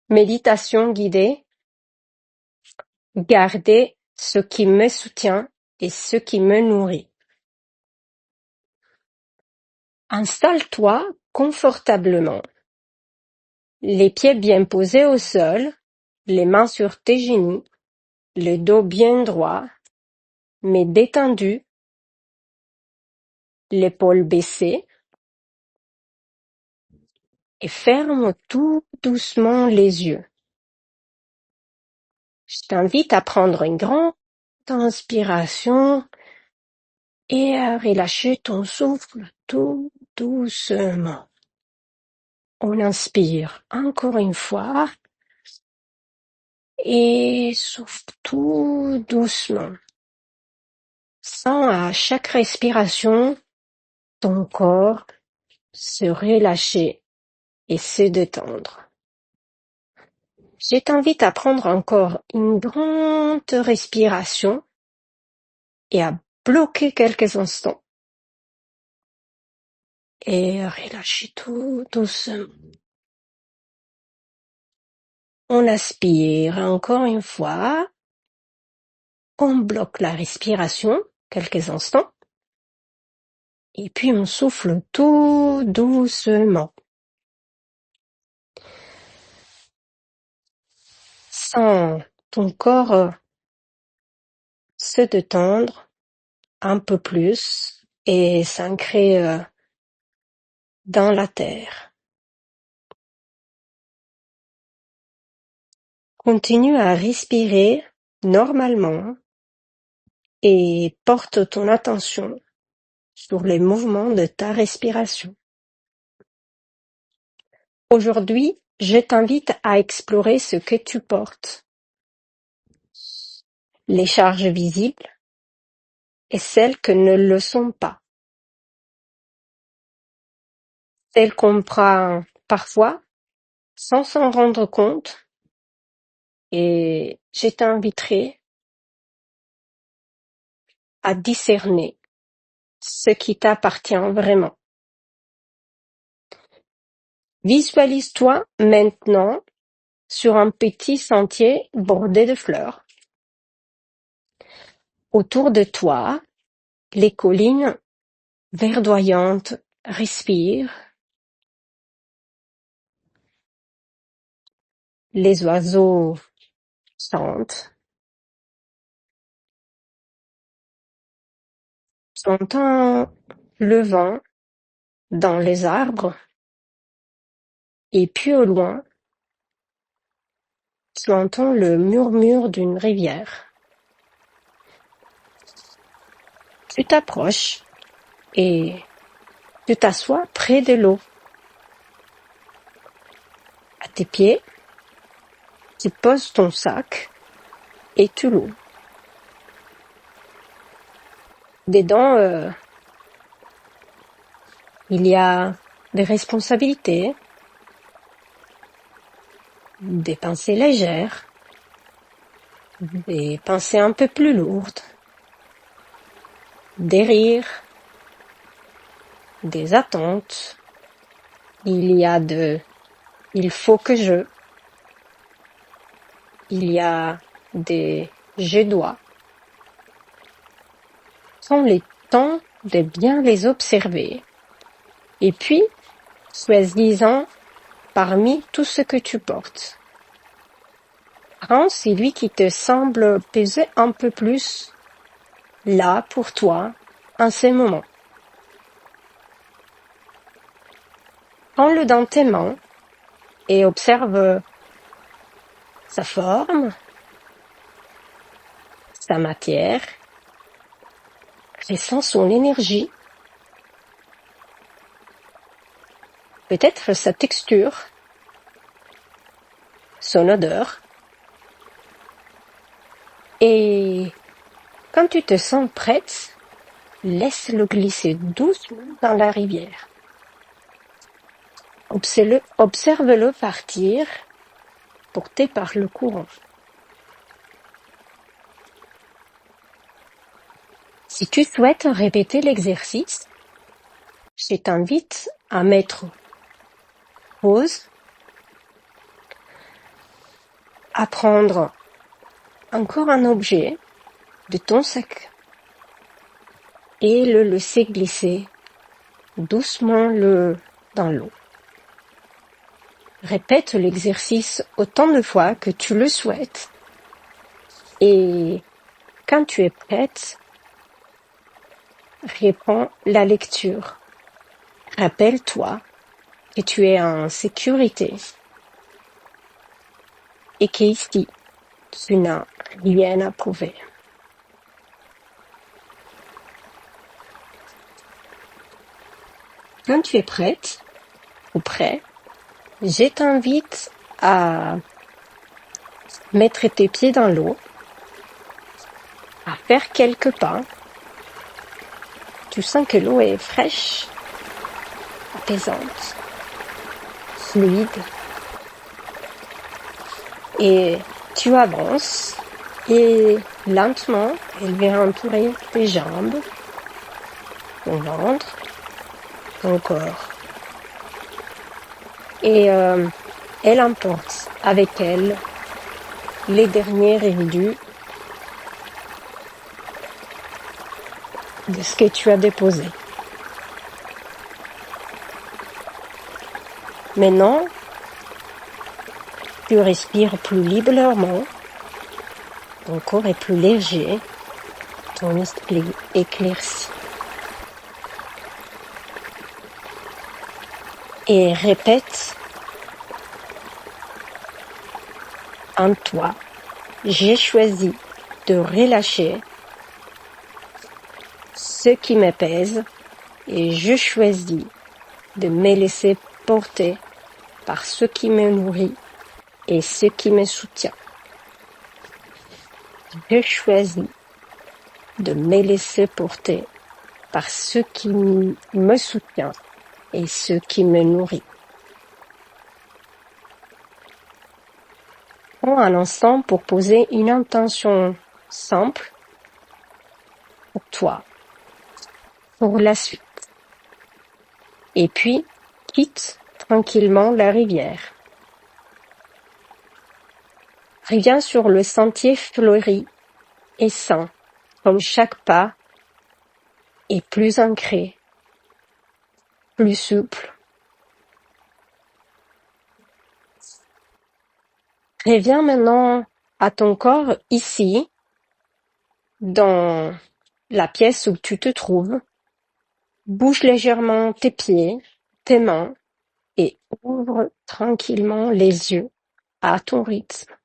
Méditation guidée. Garder ce qui me soutient et ce qui me nourrit. Installe-toi confortablement. Les pieds bien posés au sol, les mains sur tes genoux, le dos bien droit, mais détendu, l'épaule baissée, et ferme tout doucement les yeux. Je t'invite à prendre une grande inspiration et à relâcher ton souffle tout doucement. On inspire encore une fois et souffle tout doucement. Sens à chaque respiration ton corps se relâcher et se détendre. Je t'invite à prendre encore une grande respiration et à bloquer quelques instants et relâcher tout doucement. On aspire encore une fois, on bloque la respiration quelques instants et puis on souffle tout doucement. Sens ton corps se détendre un peu plus et s'ancrer dans la terre. Continue à respirer normalement et porte ton attention sur les mouvements de ta respiration. Aujourd'hui, je t'invite à explorer ce que tu portes, les charges visibles et celles que ne le sont pas, celles qu'on prend parfois sans s'en rendre compte, et je t'inviterai à discerner ce qui t'appartient vraiment. Visualise-toi maintenant sur un petit sentier bordé de fleurs. Autour de toi, les collines verdoyantes respirent. Les oiseaux chantent. Tu entends le vent dans les arbres. Et puis au loin, tu entends le murmure d'une rivière. Tu t'approches et tu t'assois près de l'eau. À tes pieds, tu poses ton sac et tu l'ouvres. Dedans, il y a des responsabilités, des pensées légères, des pensées un peu plus lourdes, des rires, des attentes. Il y a de « il faut que je », il y a des « je dois ». Prends le temps de bien les observer et puis choisis-en parmi tout ce que tu portes. Prends celui qui te semble peser un peu plus là pour toi en ce moment. Prends-le dans tes mains et observe sa forme, sa matière, ressens son énergie, peut-être sa texture, son odeur. Et quand tu te sens prête, laisse-le glisser doucement dans la rivière. Observe-le partir, porté par le courant. Si tu souhaites répéter l'exercice, je t'invite à mettre pause, à prendre encore un objet de ton sac et le laisser glisser doucement dans l'eau. Répète l'exercice autant de fois que tu le souhaites. Et quand tu es prête, reprends la lecture. Rappelle-toi que tu es en sécurité et qu'ici, tu n'as rien à prouver. Quand tu es prête ou prêt, je t'invite à mettre tes pieds dans l'eau, à faire quelques pas. Tu sens que l'eau est fraîche, apaisante, fluide. Et tu avances et lentement, elle vient entourer tes jambes, ton ventre, ton corps. Et elle emporte avec elle les derniers résidus de ce que tu as déposé. Maintenant, tu respires plus librement, ton corps est plus léger, ton esprit éclairci. Et répète en toi, j'ai choisi de relâcher ce qui me pèse et je choisis de me laisser porter par ce qui me nourrit et ce qui me soutient. Je choisis de me laisser porter par ce qui me soutient et ce qui me nourrit. Prends un instant pour poser une intention simple pour toi, pour la suite. Et puis, quitte tranquillement la rivière. Reviens sur le sentier fleuri et sain, comme chaque pas est plus ancré, plus souple. Reviens maintenant à ton corps ici, dans la pièce où tu te trouves. Bouge légèrement tes pieds, tes mains et ouvre tranquillement les yeux à ton rythme.